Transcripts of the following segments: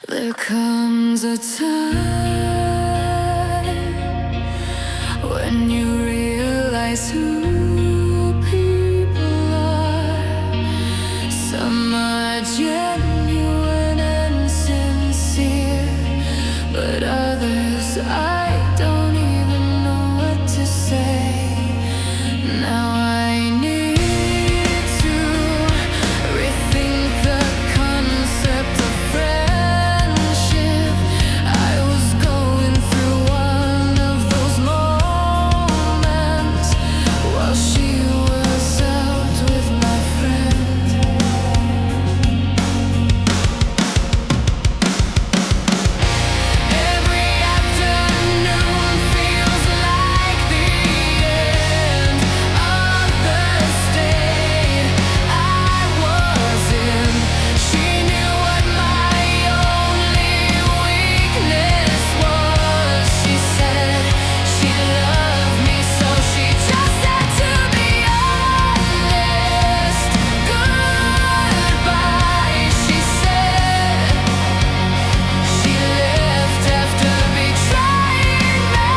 There comes a time when you realize who people are. Some are genuine and sincere, but others I don't even know what to say. Now I need to rethink the concept of friendship. I was going through one of those moments while she was out with my friend. Every afternoon feels like the end of the state I was in. She knew what my only weakness was. She said she loved me, so she just had to be honest. Goodbye, she said. She left after betraying me.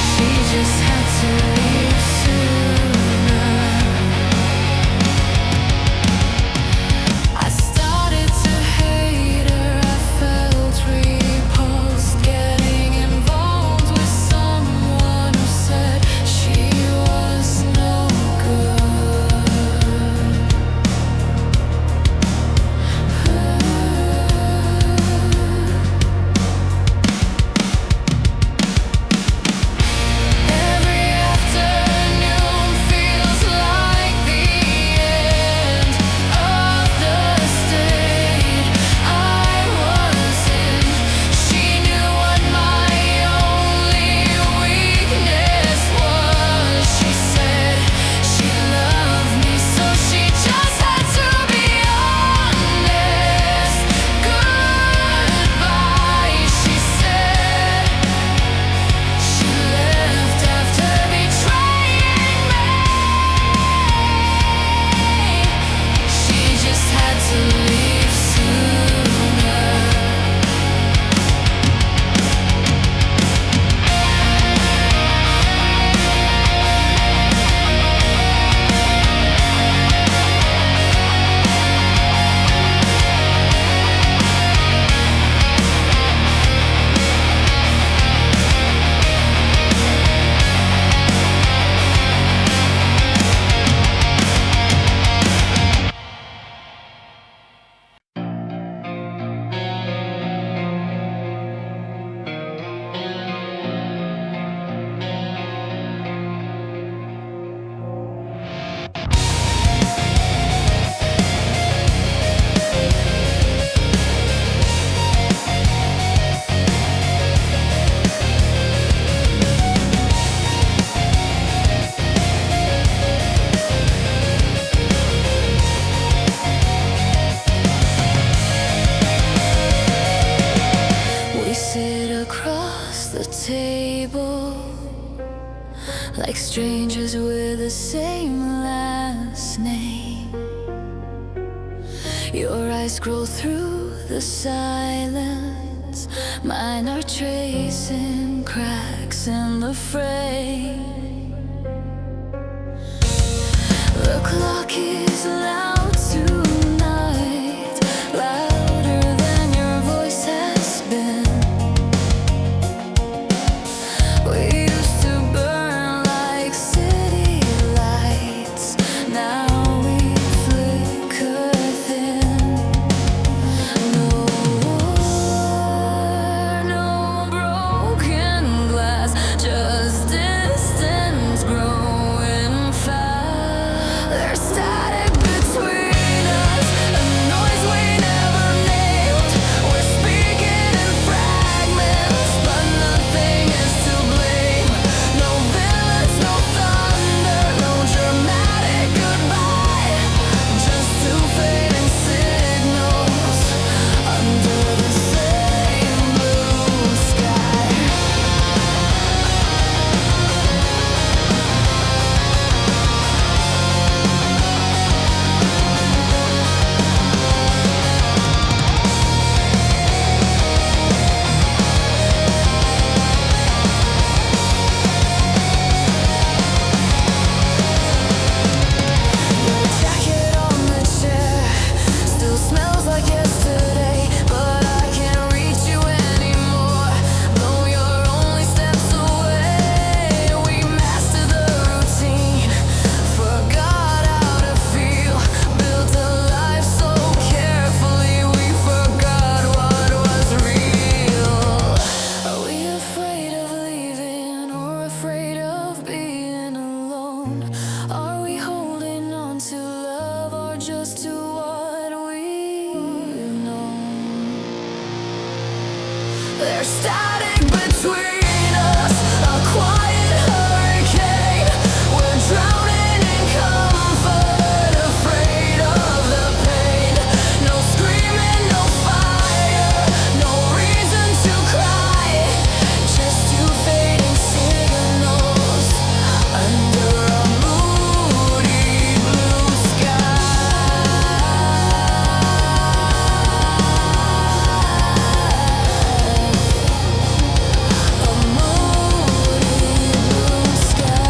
She just had to leave sooner. I started to hate her. I felt repulsed getting involved with someone who said she was no good. Every afternoon feels like the end of the state I was in. She knew what my only weakness was. She said she loved me, so she just had to be honest. Goodbye, she said. She left after betraying me. She just had to leave sooner. We sit across the table like strangers with the same last name. Your eyes scroll through the silence, mine are tracing cracks in the frame. The clock is loud tonight, louder than your voice has been. We used to burn like city lights, now we flicker thin. No war, no broken glass, just distance growing fast. There's static between There's static between us, a quiet hurricane. We're drowning in comfort, afraid of the pain. No screaming, no fire, no reason to cry. Just two fading signals under a moody blue sky. A moody blue sky.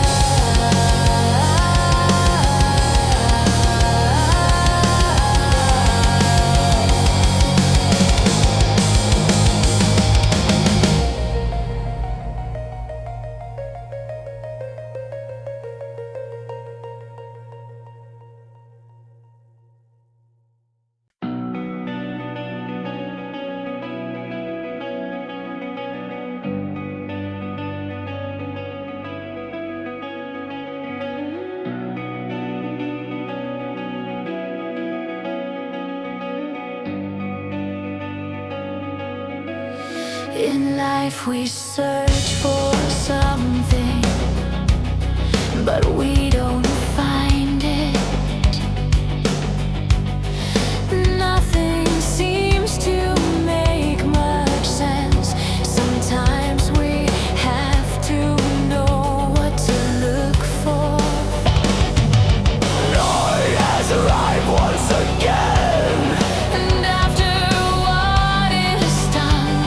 In life we search for something, but we don't find it. Nothing seems to make much sense. Sometimes we have to know what to look for. Night has arrived once again, and after what is done,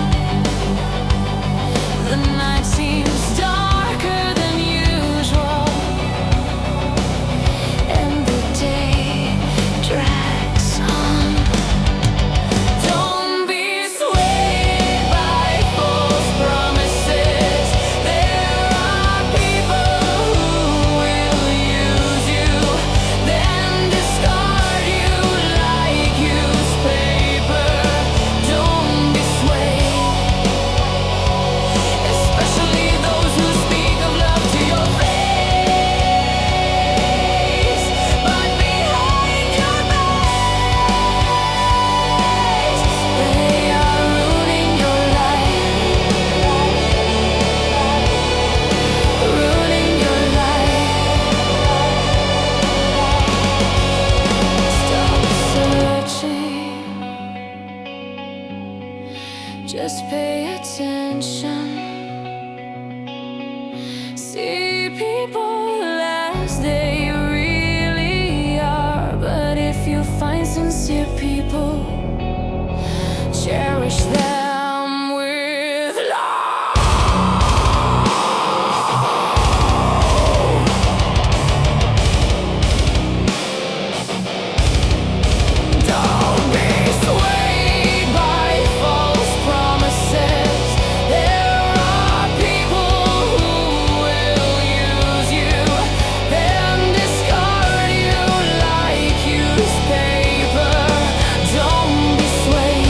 the night seems darker than usual, and the day drags on. Don't be swayed by false promises. There are people who will use you, then discard you like used paper. Don't be swayed, especially those who speak of love to your face, but behind your backs, they are ruining your life, ruining your life. Stop searching, just pay attention. See people as they really are, but if you find sincere people, cherish them with love. Don't be swayed by false promises. There are people who will use you, then discard you like used paper. Don't be swayed,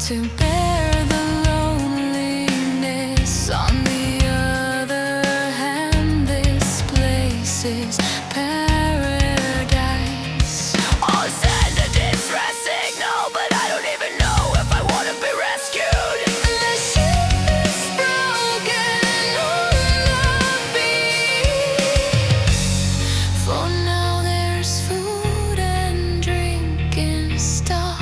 to bear the loneliness. On the other hand, this place is paradise. I'll send a distress signal, but I don't even know if I want to be rescued. The ship is broken on the beach. For now there's food and drink in stock.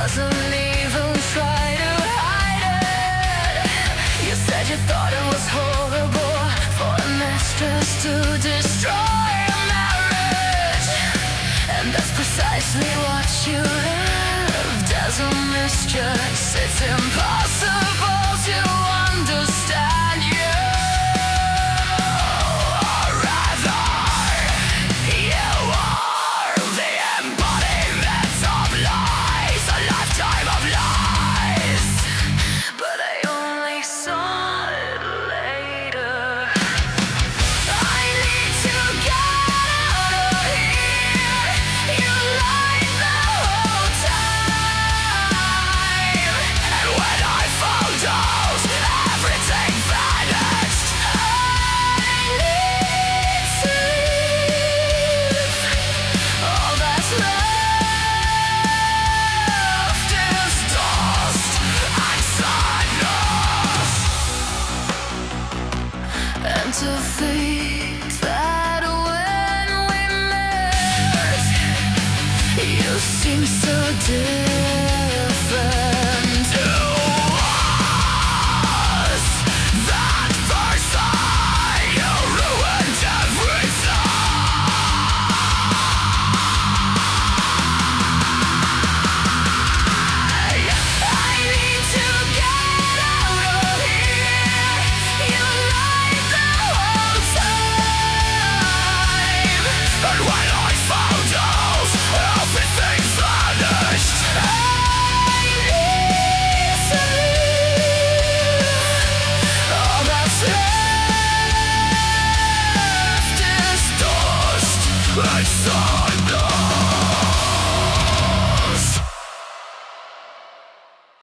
doesn't even try to hide it. You said you thought it was horrible for a mistress to destroy a marriage, and that's precisely what you lived as a mistress. It's impossible to understand you, or rather, you are the embodiment of lies, a lifetime of lies. But I only saw it later. I need to get out of here. You lied the whole time, and when I found out, everything vanished. I need to leave. All that's left is dust and sadness, and to think that when we met, you seemed so different.